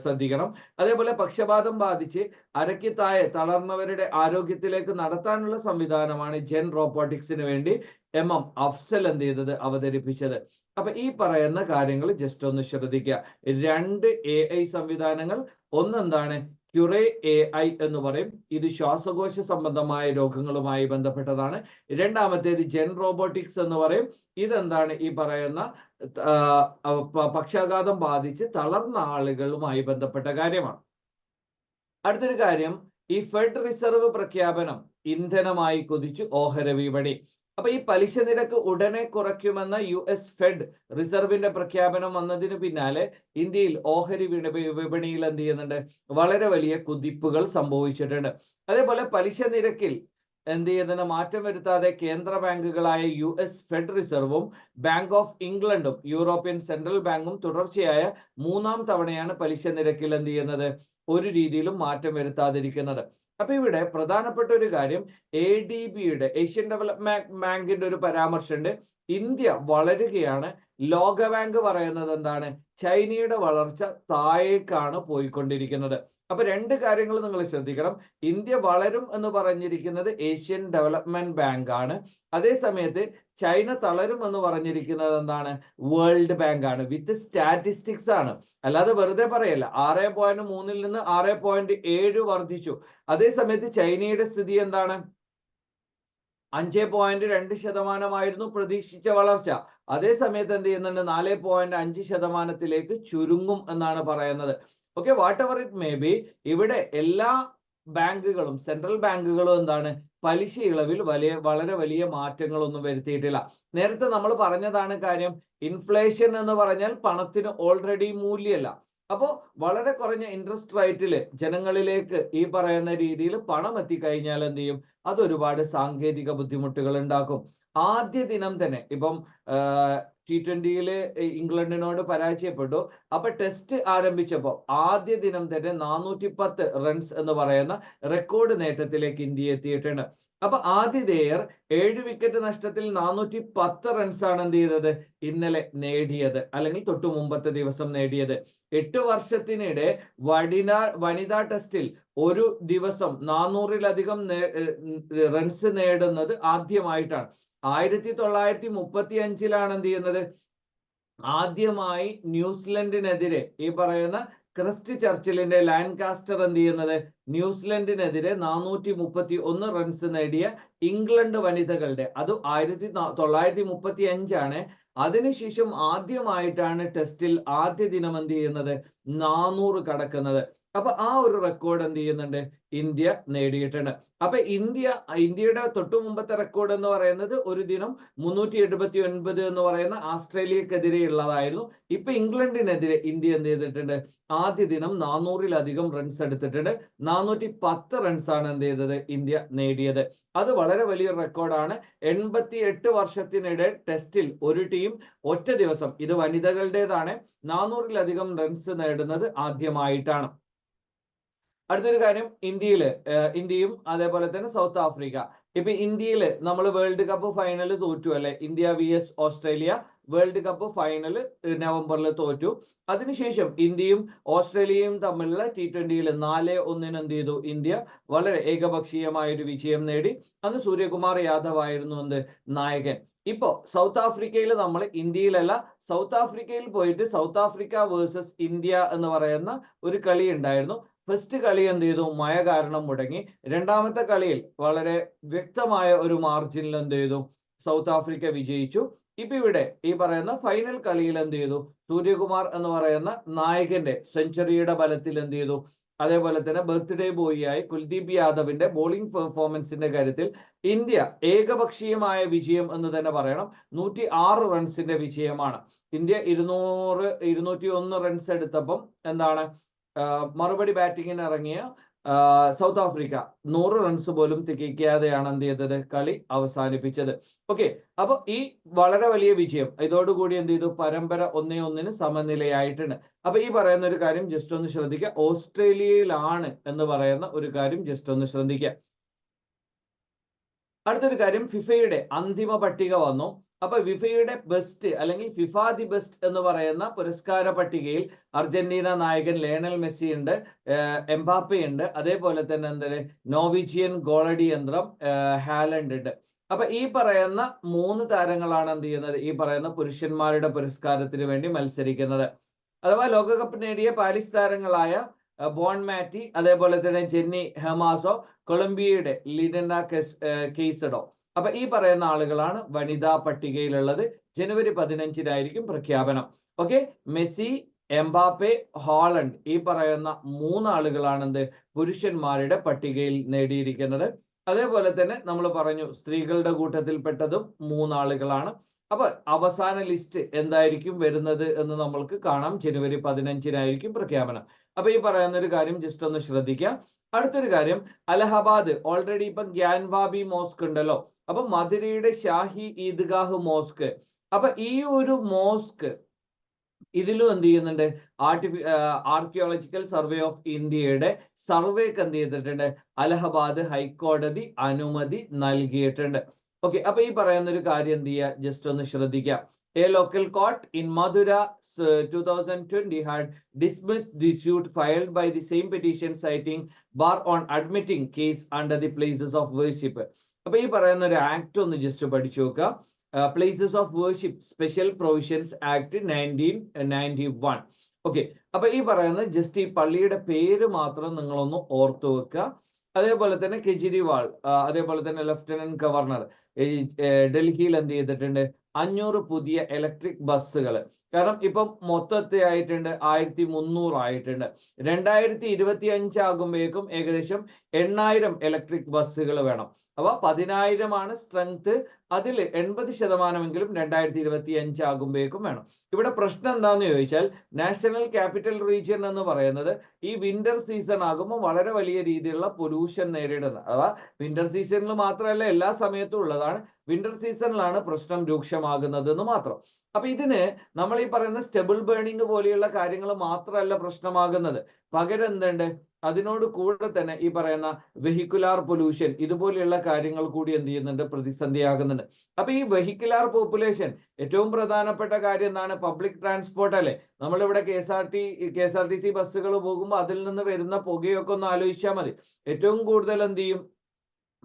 ശ്രദ്ധിക്കണം. അതേപോലെ പക്ഷപാതം ബാധിച്ച് അരയ്ക്ക് താഴെ തളർന്നവരുടെ ആരോഗ്യത്തിലേക്ക് നടത്താനുള്ള സംവിധാനമാണ് ജെൻ റോബോട്ടിക്സിന് വേണ്ടി അഫ്സൽ എന്ത് ചെയ്തത്, അവതരിപ്പിച്ചത്. അപ്പൊ ഈ പറയുന്ന കാര്യങ്ങൾ ജസ്റ്റ് ഒന്ന് ശ്രദ്ധിക്കുക. 2 AI സംവിധാനങ്ങൾ, ഒന്നെന്താണ് ക്യുറേ AI എന്ന് പറയും, ഇത് ശ്വാസകോശ സംബന്ധമായ രോഗങ്ങളുമായി ബന്ധപ്പെട്ടതാണ്. രണ്ടാമത്തേത് ജെൻ റോബോട്ടിക്സ് എന്ന് പറയും, ഇതെന്താണ് ഈ പറയുന്ന പക്ഷാഘാതം ബാധിച്ച് തളർന്ന ആളുകളുമായി ബന്ധപ്പെട്ട കാര്യമാണ്. അടുത്തൊരു കാര്യം, ഈ ഫെഡ് റിസർവ് പ്രഖ്യാപനം ഇന്ധനമായി കുതിച്ചു ഓഹരി വിപണി. അപ്പൊ ഈ പലിശ നിരക്ക് ഉടനെ കുറയ്ക്കുമെന്ന US ഫെഡ് റിസർവിന്റെ പ്രഖ്യാപനം വന്നതിന് പിന്നാലെ ഇന്ത്യയിൽ ഓഹരി വിപണിയിൽ എന്ത് ചെയ്യുന്നുണ്ട്, വളരെ വലിയ കുതിപ്പുകൾ സംഭവിച്ചിട്ടുണ്ട്. അതേപോലെ പലിശ നിരക്കിൽ എന്ത് ചെയ്യുന്നതിന് മാറ്റം വരുത്താതെ കേന്ദ്ര ബാങ്കുകളായ US ഫെഡ് റിസർവും ബാങ്ക് ഓഫ് ഇംഗ്ലണ്ടും യൂറോപ്യൻ സെൻട്രൽ ബാങ്കും തുടർച്ചയായ 3ാം തവണയാണ് പലിശ നിരക്കിൽ എന്ത് ചെയ്യുന്നത്, ഒരു രീതിയിലും മാറ്റം വരുത്താതിരിക്കുന്നത്. അപ്പൊ ഇവിടെ പ്രധാനപ്പെട്ട ഒരു കാര്യം, ADBയുടെ ഏഷ്യൻ ഡെവലപ്മെന്റ് ബാങ്കിന്റെ ഒരു പരാമർശമുണ്ട്, ഇന്ത്യ വളരുകയാണ്. ലോകബാങ്ക് പറയുന്നത് എന്താണ്, ചൈനയുടെ വളർച്ച താഴേക്കാണ് പോയിക്കൊണ്ടിരിക്കുന്നത്. അപ്പൊ 2 കാര്യങ്ങൾ നിങ്ങൾ ശ്രദ്ധിക്കണം. ഇന്ത്യ വളരും എന്ന് പറഞ്ഞിരിക്കുന്നത് ഏഷ്യൻ ഡെവലപ്മെന്റ് ബാങ്ക് ആണ്. അതേ സമയത്ത് ചൈന തളരും എന്ന് പറഞ്ഞിരിക്കുന്നത് എന്താണ്, വേൾഡ് ബാങ്ക് ആണ്. വിത്ത് സ്റ്റാറ്റിസ്റ്റിക്സ് ആണ്, അല്ലാതെ വെറുതെ പറയല്ല. 6.3 നിന്ന് 6.7 വർദ്ധിച്ചു. അതേ സമയത്ത് ചൈനയുടെ സ്ഥിതി എന്താണ്, 5.2% പ്രതീക്ഷിച്ച വളർച്ച. അതേ സമയത്ത് എന്ത് ചെയ്യുന്നുണ്ട്, 4.5% ചുരുങ്ങും എന്നാണ് പറയുന്നത്. Okay, what ever it may be, ഇവിടെ എല്ലാ ബാങ്കുകളും സെൻട്രൽ ബാങ്കുകളും എന്താണ്, പലിശ ഇളവിൽ വളരെ വലിയ മാറ്റങ്ങളൊന്നും വരുത്തിയിട്ടില്ല. നേരത്തെ നമ്മൾ പറഞ്ഞതാണ് കാര്യം, ഇൻഫ്ലേഷൻ എന്ന് പറഞ്ഞാൽ പണത്തിന് ഓൾറെഡി മൂല്യമല്ല. അപ്പോ വളരെ കുറഞ്ഞ ഇൻട്രസ്റ്റ് റേറ്റിൽ ജനങ്ങളിലേക്ക് ഈ പറയുന്ന രീതിയിൽ പണം എത്തിക്കഴിഞ്ഞാൽ എന്ത് ചെയ്യും, അത് ഒരുപാട് സാങ്കേതിക ബുദ്ധിമുട്ടുകൾ ഉണ്ടാക്കും. ആദ്യ ദിനം തന്നെ ഇപ്പം T20 ഇംഗ്ലണ്ടിനോട് പരാജയപ്പെട്ടു. അപ്പൊ ടെസ്റ്റ് ആരംഭിച്ചപ്പോൾ ആദ്യ ദിനം തന്നെ 410 റൺസ് എന്ന് പറയുന്ന റെക്കോർഡ് നേട്ടത്തിലേക്ക് ഇന്ത്യ എത്തിയിട്ടുണ്ട്. അപ്പൊ ആതിഥേയർ 7 വിക്കറ്റ് നഷ്ടത്തിൽ 410 റൺസാണ് എന്ത് ചെയ്തത്, ഇന്നലെ നേടിയത്, അല്ലെങ്കിൽ തൊട്ടു മുമ്പത്തെ ദിവസം നേടിയത്. 8 വർഷത്തിനിടെ വനിതാ ടെസ്റ്റിൽ ഒരു ദിവസം 400-ലധികം റൺസ് നേടുന്നത് ആദ്യമായിട്ടാണ്. 1935-ലാണ് എന്ത് ചെയ്യുന്നത്, ആദ്യമായി ന്യൂസിലൻഡിനെതിരെ ഈ പറയുന്ന ക്രിസ്റ്റ് ചർച്ചിലിന്റെ ലാൻകാസ്റ്റർ എന്ത് ചെയ്യുന്നത്, ന്യൂസിലൻഡിനെതിരെ 431 റൺസ് നേടിയ ഇംഗ്ലണ്ട് വനിതകളുടെ, അത് 1935 ആണ്. അതിനുശേഷം ആദ്യമായിട്ടാണ് ടെസ്റ്റിൽ ആദ്യ ദിനം എന്ത് ചെയ്യുന്നത്, 400 കടക്കുന്നത്. അപ്പൊ ആ ഒരു റെക്കോർഡ് എന്ത് ചെയ്യുന്നുണ്ട്, ഇന്ത്യ നേടിയിട്ടുണ്ട്. അപ്പൊ ഇന്ത്യയുടെ തൊട്ടു മുമ്പത്തെ റെക്കോർഡ് എന്ന് പറയുന്നത് ഒരു ദിനം 379 എന്ന് പറയുന്ന ആസ്ട്രേലിയക്കെതിരെ ഉള്ളതായിരുന്നു. ഇപ്പൊ ഇംഗ്ലണ്ടിനെതിരെ ഇന്ത്യ എന്ത് ചെയ്തിട്ടുണ്ട്, ആദ്യ ദിനം 400-ലധികം റൺസ് എടുത്തിട്ടുണ്ട്. 410 റൺസ് ആണ് എന്ത് ചെയ്തത്, ഇന്ത്യ നേടിയത്. അത് വളരെ വലിയ റെക്കോർഡാണ്. 88 വർഷത്തിനിടെ ടെസ്റ്റിൽ ഒരു ടീം ഒറ്റ ദിവസം, ഇത് വനിതകളുടേതാണ്, 400-ലധികം റൺസ് നേടുന്നത് ആദ്യമായിട്ടാണ്. അടുത്തൊരു കാര്യം, ഇന്ത്യയും അതേപോലെ തന്നെ സൗത്ത് ആഫ്രിക്ക. ഇപ്പൊ ഇന്ത്യയിൽ നമ്മൾ വേൾഡ് കപ്പ് ഫൈനൽ തോറ്റു അല്ലെ, India vs Australia world cup final നവംബറിൽ തോറ്റു. അതിനുശേഷം ഇന്ത്യയും ഓസ്ട്രേലിയയും തമ്മിലുള്ള T20-യിൽ 4-1 എന്ത് ചെയ്തു, ഇന്ത്യ വളരെ ഏകപക്ഷീയമായ ഒരു വിജയം നേടി. അന്ന് സൂര്യകുമാർ യാദവ് ആയിരുന്നു നായകൻ. ഇപ്പോ സൗത്ത് ആഫ്രിക്കയിൽ നമ്മൾ ഇന്ത്യയിലല്ല, സൗത്ത് ആഫ്രിക്കയിൽ പോയിട്ട് സൗത്ത് ആഫ്രിക്ക വേഴ്സസ് ഇന്ത്യ എന്ന് പറയുന്ന ഒരു കളി ഉണ്ടായിരുന്നു. ഫസ്റ്റ് കളി എന്ത് ചെയ്തു, മഴ കാരണം മുടങ്ങി. രണ്ടാമത്തെ കളിയിൽ വളരെ വ്യക്തമായ ഒരു മാർജിനിൽ എന്ത് ചെയ്തു, സൗത്ത് ആഫ്രിക്ക വിജയിച്ചു. ഇപ്പൊ ഇവിടെ ഈ പറയുന്ന ഫൈനൽ കളിയിൽ എന്ത് ചെയ്തു, സൂര്യകുമാർ എന്ന് പറയുന്ന നായകന്റെ സെഞ്ചുറിയുടെ ബലത്തിൽ എന്ത് ചെയ്തു, അതേപോലെ തന്നെ ബർത്ത്ഡേ ബോയ് ആയി കുൽദീപ് യാദവിന്റെ ബോളിംഗ് പെർഫോമൻസിന്റെ കാര്യത്തിൽ ഇന്ത്യ ഏകപക്ഷീയമായ വിജയം എന്ന് തന്നെ പറയണം. 106 റൺസിന്റെ വിജയമാണ്. ഇന്ത്യ 201 റൺസ് എടുത്തപ്പം എന്താണ്, മറുപടി ബാറ്റിങ്ങിന് ഇറങ്ങിയ സൗത്ത് ആഫ്രിക്ക 100 റൺസ് പോലും തികയ്ക്കാതെയാണ് എന്ത് ചെയ്തത്, കളി അവസാനിപ്പിച്ചത്. ഓക്കെ, അപ്പൊ ഈ വളരെ വലിയ വിജയം ഇതോടുകൂടി എന്ത് ചെയ്തു, പരമ്പര 1-1 സമനിലയായിട്ടുണ്ട്. അപ്പൊ ഈ പറയുന്ന ഒരു കാര്യം ജസ്റ്റ് ഒന്ന് ശ്രദ്ധിക്കുക, ഓസ്ട്രേലിയയിലാണ് എന്ന് പറയുന്ന ഒരു കാര്യം ജസ്റ്റ് ഒന്ന് ശ്രദ്ധിക്കുക. അടുത്തൊരു കാര്യം, ഫിഫയുടെ അന്തിമ പട്ടിക വന്നു. അപ്പൊ ഫിഫയുടെ ബെസ്റ്റ് അല്ലെങ്കിൽ ഫിഫ ദി ബെസ്റ്റ് എന്ന് പറയുന്ന പുരസ്കാര പട്ടികയിൽ അർജന്റീന നായകൻ ലയണൽ മെസ്സി ഉണ്ട്, എംബാപ്പെ ഉണ്ട്, അതേപോലെ തന്നെ എന്താണ് നോർവീജിയൻ ഗോളടി യന്ത്രം ഹാലൻഡ് ഉണ്ട്. അപ്പൊ ഈ പറയുന്ന 3 താരങ്ങളാണ് എന്ത് ചെയ്യുന്നത്, ഈ പറയുന്ന പുരുഷന്മാരുടെ പുരസ്കാരത്തിന് വേണ്ടി മത്സരിക്കുന്നത്. അഥവാ ലോകകപ്പ് നേടിയ പാരീസ് താരങ്ങളായ ബോൺ മാറ്റി, അതേപോലെ തന്നെ ജെന്നി ഹെമാസോ, കൊളംബിയയുടെ ലിനന കെയ്സഡോ. അപ്പൊ ഈ പറയുന്ന ആളുകളാണ് വനിതാ പട്ടികയിലുള്ളത്. ജനുവരി 15-നായിരിക്കും പ്രഖ്യാപനം. ഓക്കെ, മെസ്സി, എംബാപ്പെ, ഹാളണ്ട്, ഈ പറയുന്ന 3 ആളുകളാണ് പുരുഷന്മാരുടെ പട്ടികയിൽ നേടിയിരിക്കുന്നത്. അതേപോലെ തന്നെ നമ്മൾ പറഞ്ഞു സ്ത്രീകളുടെ കൂട്ടത്തിൽപ്പെട്ടതും 3 ആളുകളാണ്. അപ്പൊ അവസാന ലിസ്റ്റ് എന്തായിരിക്കും വരുന്നത് എന്ന് നമ്മൾക്ക് കാണാം. ജനുവരി 15-നായിരിക്കും പ്രഖ്യാപനം. അപ്പൊ ഈ പറയുന്ന ഒരു കാര്യം ജസ്റ്റ് ഒന്ന് ശ്രദ്ധിക്കാം. അടുത്തൊരു കാര്യം, അലഹബാദ് ഓൾറെഡി ഇപ്പൊ ഗ്യാൻവാബി മോസ്ക് ഉണ്ടല്ലോ, അപ്പൊ മധുരയുടെ ഷാഹി ഈദ്ഗാഹ് മോസ്ക്. അപ്പൊ ഈ ഒരു മോസ്ക് ഇതിലും എന്ത് ചെയ്യുന്നുണ്ട്, ആർക്കിയോളജിക്കൽ സർവേ ഓഫ് ഇന്ത്യയുടെ സർവേക്ക് എന്ത് ചെയ്തിട്ടുണ്ട്, അലഹബാദ് ഹൈക്കോടതി അനുമതി നൽകിയിട്ടുണ്ട്. ഓക്കെ, അപ്പൊ ഈ പറയുന്ന ഒരു കാര്യം എന്ത് ചെയ്യുക, ജസ്റ്റ് ഒന്ന് ശ്രദ്ധിക്കാം. A local court in Madura 2020 had dismissed the suit filed by the same petition citing bar on admitting case under the places of worship. അപ്പൊ ഈ പറയുന്ന ഒരു ആക്ട് ഒന്ന് ജസ്റ്റ് പഠിച്ചു നോക്കുക. Places of worship special provisions act 1991. Okay, അപ്പൊ ഈ പറയുന്നത് ജസ്റ്റ് ഈ പള്ളിയുടെ പേര് മാത്രം നിങ്ങളൊന്ന് ഓർത്തു വെക്കുക. അതേപോലെ തന്നെ കെജ്രിവാൾ, അതേപോലെ തന്നെ ലഫ്റ്റനന്റ് ഗവർണർ ഡൽഹിയിൽ എന്ത് ചെയ്തിട്ടുണ്ട്, 500 പുതിയ ഇലക്ട്രിക് ബസ്സുകൾ. കാരണം ഇപ്പം മൊത്തത്തിൽ ആയിട്ടുണ്ട് 1300 ആയിട്ടുണ്ട്. 2025 ആകുമ്പോഴേക്കും ഏകദേശം 8000 ഇലക്ട്രിക് ബസ്സുകൾ വേണം. അപ്പൊ 10,000 സ്ട്രെങ്ത്, അതിൽ 80% 2025 ആകുമ്പോഴേക്കും വേണം. ഇവിടെ പ്രശ്നം എന്താണെന്ന് ചോദിച്ചാൽ, നാഷണൽ ക്യാപിറ്റൽ റീജിയൻ എന്ന് പറയുന്നത് ഈ വിന്റർ സീസൺ ആകുമ്പോൾ വളരെ വലിയ രീതിയിലുള്ള പൊല്യൂഷൻ നേരിടുന്നത്. അഥവാ വിന്റർ സീസണിൽ മാത്രമല്ല, എല്ലാ സമയത്തും ഉള്ളതാണ്. വിന്റർ സീസണിലാണ് പ്രശ്നം രൂക്ഷമാകുന്നത് എന്ന് മാത്രം. അപ്പൊ ഇതിന് നമ്മൾ ഈ പറയുന്ന സ്റ്റെബിൾ ബേണിംഗ് പോലെയുള്ള കാര്യങ്ങൾ മാത്രമല്ല പ്രശ്നമാകുന്നത്, പകരം എന്തുണ്ട്, അതിനോട് കൂടെ തന്നെ ഈ പറയുന്ന വെഹിക്കുലാർ പൊല്യൂഷൻ ഇതുപോലെയുള്ള കാര്യങ്ങൾ കൂടി എന്ത് ചെയ്യുന്നുണ്ട്, പ്രതിസന്ധിയാകുന്നുണ്ട്. അപ്പൊ ഈ വെഹിക്കുലാർ പോപ്പുലേഷൻ ഏറ്റവും പ്രധാനപ്പെട്ട കാര്യം എന്താണ്, പബ്ലിക് ട്രാൻസ്പോർട്ട് അല്ലേ. നമ്മളിവിടെ KSRTC ബസ്സുകൾ പോകുമ്പോൾ അതിൽ നിന്ന് വരുന്ന പുകയൊക്കെ ഒന്ന് ആലോചിച്ചാൽ മതി. ഏറ്റവും കൂടുതൽ എന്ത് ചെയ്യും,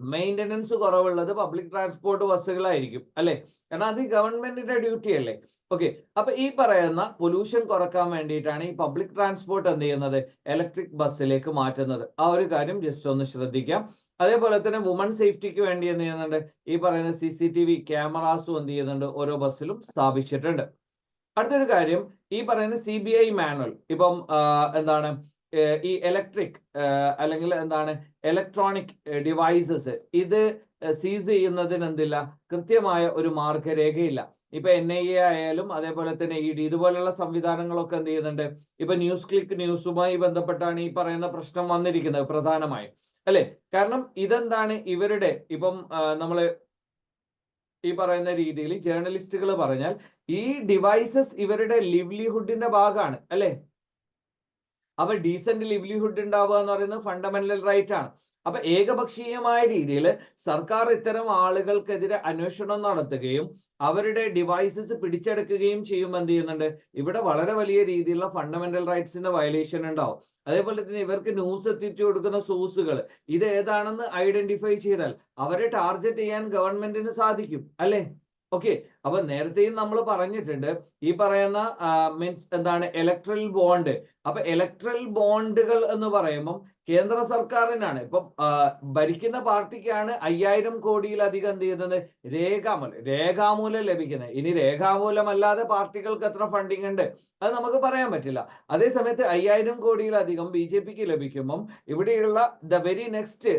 മെയിൻ്റനൻസ് കുറവുള്ളത് പബ്ലിക് ട്രാൻസ്പോർട്ട് ബസ്സുകളായിരിക്കും അല്ലെ, കാരണം അത് ഗവൺമെന്റിന്റെ ഡ്യൂട്ടി അല്ലേ. ഓക്കെ, അപ്പൊ ഈ പറയുന്ന പൊല്യൂഷൻ കുറക്കാൻ വേണ്ടിയിട്ടാണ് ഈ പബ്ലിക് ട്രാൻസ്പോർട്ട് എന്ത് ചെയ്യുന്നത്, ഇലക്ട്രിക് ബസ്സിലേക്ക് മാറ്റുന്നത്. ആ ഒരു കാര്യം ജസ്റ്റ് ഒന്ന് ശ്രദ്ധിക്കാം. അതേപോലെ തന്നെ വുമൺ സേഫ്റ്റിക്ക് വേണ്ടി എന്ത് ചെയ്യുന്നുണ്ട്, ഈ പറയുന്ന CCTV ക്യാമറാസും എന്ത് ചെയ്യുന്നുണ്ട്, ഓരോ ബസ്സിലും സ്ഥാപിച്ചിട്ടുണ്ട്. അടുത്തൊരു കാര്യം, ഈ പറയുന്ന CBI മാനുവൽ ഇപ്പം എന്താണ് ഈ ഇലക്ട്രിക് അല്ലെങ്കിൽ എന്താണ് ഇലക്ട്രോണിക് ഡിവൈസസ് ഇത് സീസ് ചെയ്യുന്നതിന് എന്തില്ല, കൃത്യമായ ഒരു മാർഗരേഖയില്ല. ഇപ്പൊ NIA ആയാലും അതേപോലെ തന്നെ ED ഇതുപോലുള്ള സംവിധാനങ്ങളൊക്കെ എന്ത് ചെയ്യുന്നുണ്ട്, ഇപ്പൊ ന്യൂസ് ക്ലിക്ക് ന്യൂസുമായി ബന്ധപ്പെട്ടാണ് ഈ പറയുന്ന പ്രശ്നം വന്നിരിക്കുന്നത് പ്രധാനമായും, അല്ലെ? കാരണം ഇതെന്താണ്, ഇവരുടെ ഇപ്പം നമ്മള് ഈ പറയുന്ന രീതിയിൽ ജേർണലിസ്റ്റുകൾ പറഞ്ഞാൽ ഈ ഡിവൈസസ് ഇവരുടെ ലിവ്ലിഹുഡിന്റെ ഭാഗമാണ്, അല്ലെ? അപ്പൊ ഡീസന്റ് ലിവ്ലിഹുഡ് ഉണ്ടാവുക എന്ന് പറയുന്നത് ഫണ്ടമെന്റൽ റൈറ്റ് ആണ്. അപ്പൊ ഏകപക്ഷീയമായ രീതിയിൽ സർക്കാർ ഇത്തരം ആളുകൾക്കെതിരെ അന്വേഷണം നടത്തുകയും അവരുടെ ഡിവൈസസ് പിടിച്ചെടുക്കുകയും ചെയ്യുമ്പോൾ എന്ത് ചെയ്യുന്നുണ്ട്, ഇവിടെ വളരെ വലിയ രീതിയിലുള്ള ഫണ്ടമെന്റൽ റൈറ്റ്സിന്റെ വയലേഷൻ ഉണ്ടാവും. അതേപോലെ തന്നെ ഇവർക്ക് ന്യൂസ് എത്തിച്ചു കൊടുക്കുന്ന സോഴ്സുകൾ ഇത് ഏതാണെന്ന് ഐഡന്റിഫൈ ചെയ്താൽ അവരെ ടാർഗറ്റ് ചെയ്യാൻ ഗവൺമെന്റിന് സാധിക്കും, അല്ലെ? ഓക്കെ, അപ്പൊ നേരത്തെയും നമ്മൾ പറഞ്ഞിട്ടുണ്ട് ഈ പറയുന്ന മീൻസ് എന്താണ് ഇലക്ട്രൽ ബോണ്ട്. അപ്പൊ ഇലക്ട്രൽ ബോണ്ടുകൾ എന്ന് പറയുമ്പോൾ കേന്ദ്ര സർക്കാരിനാണ്, ഇപ്പം ഭരിക്കുന്ന പാർട്ടിക്കാണ് 5000 കോടിയിലധികം എന്ത് ചെയ്യുന്നത്, രേഖാമൂലം ലഭിക്കുന്നത്. ഇനി രേഖാമൂലമല്ലാതെ പാർട്ടികൾക്ക് എത്ര ഫണ്ടിങ് ഉണ്ട് അത് നമുക്ക് പറയാൻ പറ്റില്ല. അതേ സമയത്ത് 5000 കോടിയിലധികം BJPക്ക് ലഭിക്കുമ്പം ഇവിടെയുള്ള ദ വെരി നെക്സ്റ്റ്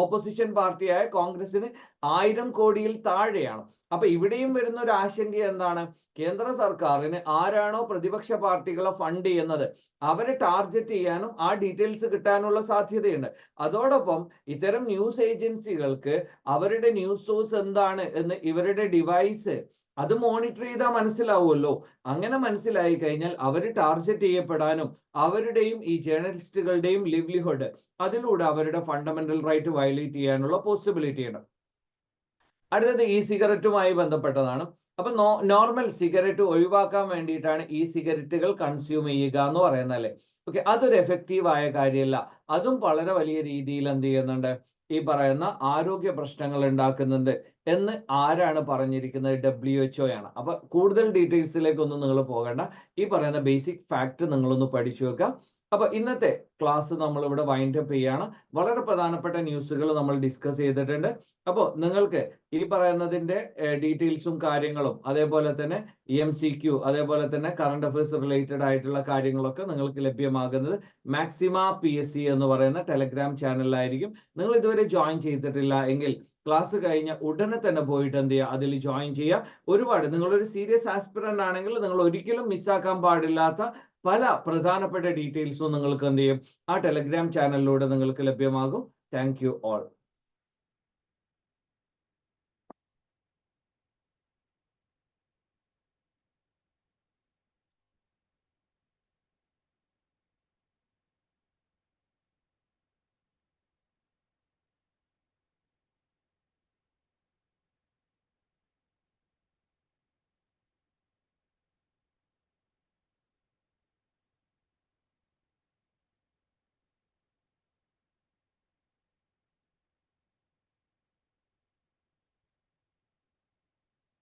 ഓപ്പോസിഷൻ പാർട്ടിയായ കോൺഗ്രസിന് 1000 കോടിയിൽ താഴെയാണ്. അപ്പൊ ഇവിടെയും വരുന്ന ഒരു ആശങ്ക എന്താണ്, കേന്ദ്ര സർക്കാരിന് ആരാണോ പ്രതിപക്ഷ പാർട്ടികളെ ഫണ്ട് ചെയ്യുന്നത് അവരെ ടാർഗറ്റ് ചെയ്യാനും ആ ഡീറ്റെയിൽസ് കിട്ടാനുള്ള സാധ്യതയുണ്ട്. അതോടൊപ്പം ഇത്തരം ന്യൂസ് ഏജൻസികൾക്ക് അവരുടെ ന്യൂസ് സോഴ്സ് എന്താണ് എന്ന് ഇവരുടെ ഡിവൈസ് അത് മോണിറ്റർ ചെയ്താൽ മനസ്സിലാവുമല്ലോ. അങ്ങനെ മനസ്സിലായി കഴിഞ്ഞാൽ അവർ ടാർഗറ്റ് ചെയ്യപ്പെടാനും അവരുടെയും ഈ ജേർണലിസ്റ്റുകളുടെയും ലിവ്ലിഹുഡ് അതിലൂടെ അവരുടെ ഫണ്ടമെന്റൽ റൈറ്റ് വയലേറ്റ് ചെയ്യാനുള്ള പോസിബിലിറ്റി ഉണ്ട്. അടുത്തത് ഇ സിഗരറ്റുമായി ബന്ധപ്പെട്ടതാണ്. അപ്പൊ നോർമൽ സിഗരറ്റ് ഒഴിവാക്കാൻ വേണ്ടിയിട്ടാണ് ഈ സിഗരറ്റുകൾ കൺസ്യൂം ചെയ്യുക എന്ന് പറയുന്നത്, അല്ലെ? ഓക്കെ, അതൊരു എഫക്റ്റീവ് ആയ കാര്യമല്ല. അതും വളരെ വലിയ രീതിയിൽ എന്ത് ചെയ്യുന്നുണ്ട്, ഈ പറയുന്ന ആരോഗ്യ പ്രശ്നങ്ങൾ ഉണ്ടാക്കുന്നുണ്ട് എന്ന് ആരാണ് പറഞ്ഞിരിക്കുന്നത്? WHO ആണ്. അപ്പൊ കൂടുതൽ ഡീറ്റെയിൽസിലേക്കൊന്നും നിങ്ങൾ പോകേണ്ട, ഈ പറയുന്ന ബേസിക് ഫാക്ട് നിങ്ങളൊന്ന് പഠിച്ചു വെക്കുക. അപ്പൊ ഇന്നത്തെ ക്ലാസ് നമ്മൾ ഇവിടെ വൈൻഡ് അപ്പ് ചെയ്യാണ്. വളരെ പ്രധാനപ്പെട്ട ന്യൂസുകൾ നമ്മൾ ഡിസ്കസ് ചെയ്തിട്ടുണ്ട്. അപ്പോൾ നിങ്ങൾക്ക് ഈ പറയുന്നതിന്റെ ഡീറ്റെയിൽസും കാര്യങ്ങളും അതേപോലെ തന്നെ MCQ അതേപോലെ തന്നെ കറണ്ട് അഫയേഴ്സ് റിലേറ്റഡ് ആയിട്ടുള്ള കാര്യങ്ങളൊക്കെ നിങ്ങൾക്ക് ലഭ്യമാകുന്നത് മാക്സിമ PSC എന്ന് പറയുന്ന ടെലഗ്രാം ചാനലിലായിരിക്കും. നിങ്ങൾ ഇതുവരെ ജോയിൻ ചെയ്തിട്ടില്ല എങ്കിൽ ക്ലാസ് കഴിഞ്ഞ ഉടനെ തന്നെ പോയിട്ട് എന്ത് ചെയ്യുക, അതിൽ ജോയിൻ ചെയ്യുക. ഒരുപാട് നിങ്ങളൊരു സീരിയസ് ആസ്പിറന്റ് ആണെങ്കിൽ നിങ്ങൾ ഒരിക്കലും മിസ്സാക്കാൻ പാടില്ലാത്ത പല പ്രധാനപ്പെട്ട ഡീറ്റെയിൽസും നിങ്ങൾക്ക് എന്ത് ചെയ്യും, ആ ടെലഗ്രാം ചാനലിലൂടെ നിങ്ങൾക്ക് ലഭ്യമാകും. Thank you all.